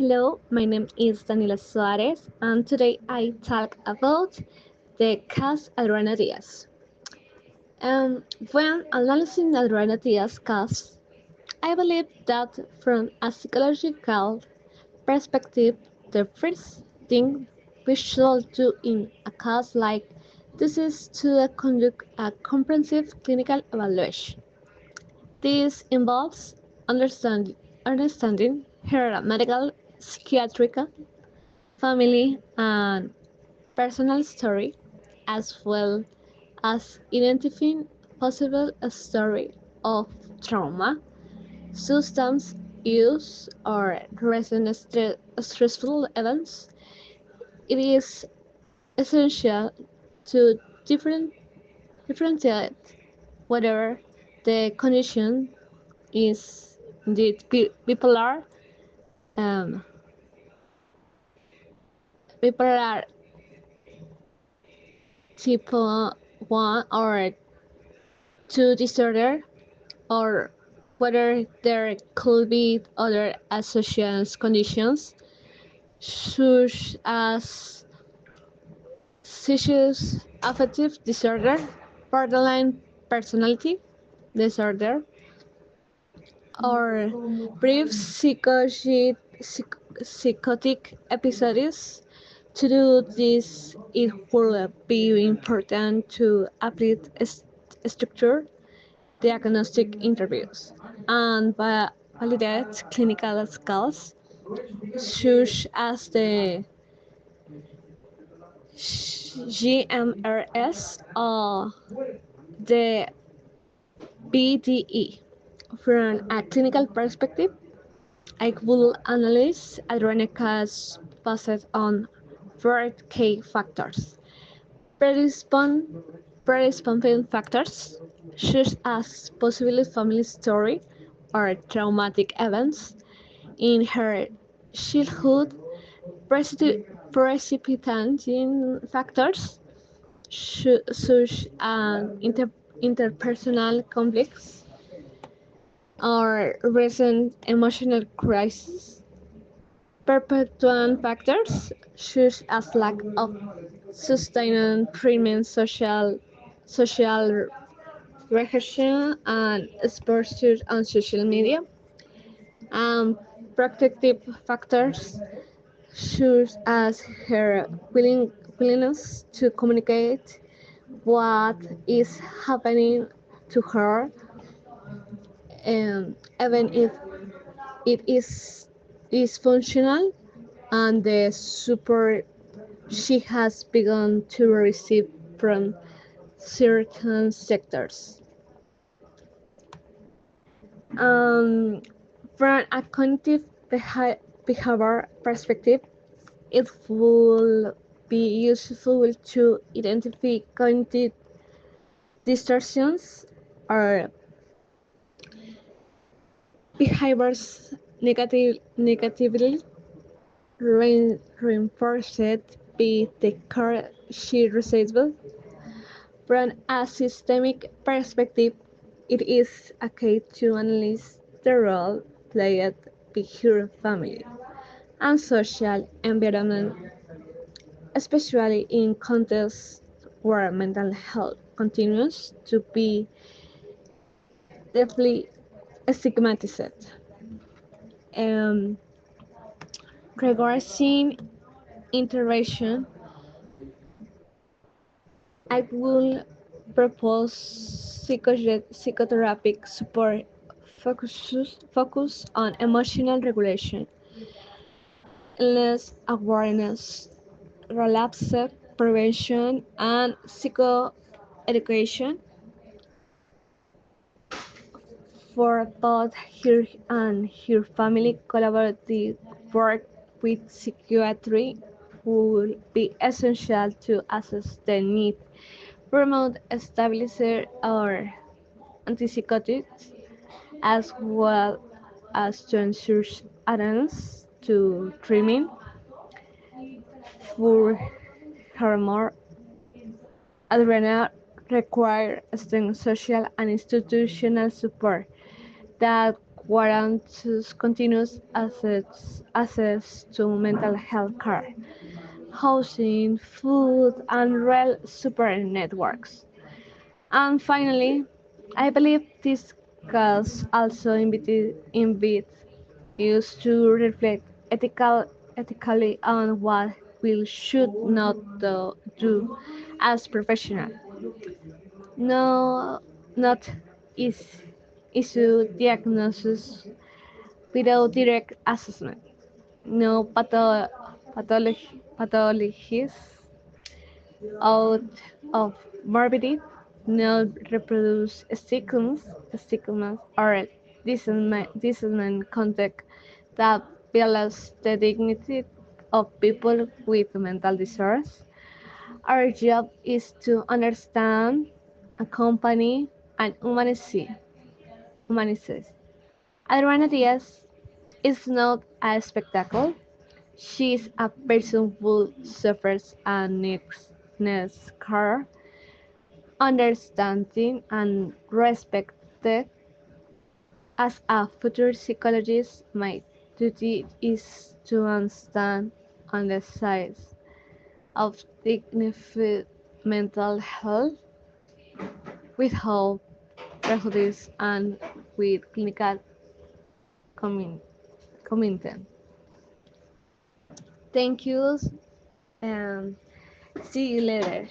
Hello, my name is Daniela Suarez, and today I talk about the case Adriana Diaz. When analyzing Adriana Diaz case, I believe that from a psychological perspective, the first thing we should do in a case like this is to conduct a comprehensive clinical evaluation. This involves understanding her medical, psychiatric, family, and personal story, as well as identifying possible story of trauma, substance use, or recent stressful events. It is essential to different, differentiate whether the condition is indeed bipolar, um, bipolar type 1 or 2 disorder, or whether there could be other associated conditions such as seizures affective disorder, borderline personality disorder, or brief psychotic episodes. To do this, it will be important to apply structure diagnostic interviews and validate clinical skills such as the GMRS or the BDE. From a clinical perspective, I will analyze Adrenica's based on four key factors. Predispon- Predisposing factors, such as possible family story or traumatic events in her childhood, precipitating factors, such as interpersonal conflicts or recent emotional crises, perpetuating factors, such as lack of sustained premium social recognition and exposure on social media, and protective factors such as her willingness to communicate what is happening to her, even if it is functional, and the support she has begun to receive from certain sectors. Um, from a cognitive behavior perspective, it will be useful to identify cognitive distortions or behaviors negatively reinforced by the care she receives. From a systemic perspective, it is a key to analyze the role played by her family and social environment, especially in contexts where mental health continues to be deeply stigmatized. Um, Regarding intervention, I will propose psychotherapeutic support focus on emotional regulation, illness awareness, relapse prevention, and psychoeducation for both her and her family. Collaborative work with psychiatry will be essential to assess the need, promote stabilizer or antipsychotics, as well as to ensure adherence to treatment for hormone. Adrenal require strong social and institutional support that warrants continuous access to mental health care, housing, food, and real support networks. And finally, I believe this cause also invite us to reflect ethically on what we should not do as professionals. No, not is issue diagnosis without direct assessment. No pathologies out of morbidity, no reproduce stigmas or discernment contact that violates the dignity of people with mental disorders. Our job is to understand, accompany, and humanize. Adriana Diaz is not a spectacle. She is a person who suffers and needs care, understanding, and respected. As a future psychologist, my duty is to stand on the side of dignified mental health without prejudice and with clinical commitment. commitment. Thank you and see you later.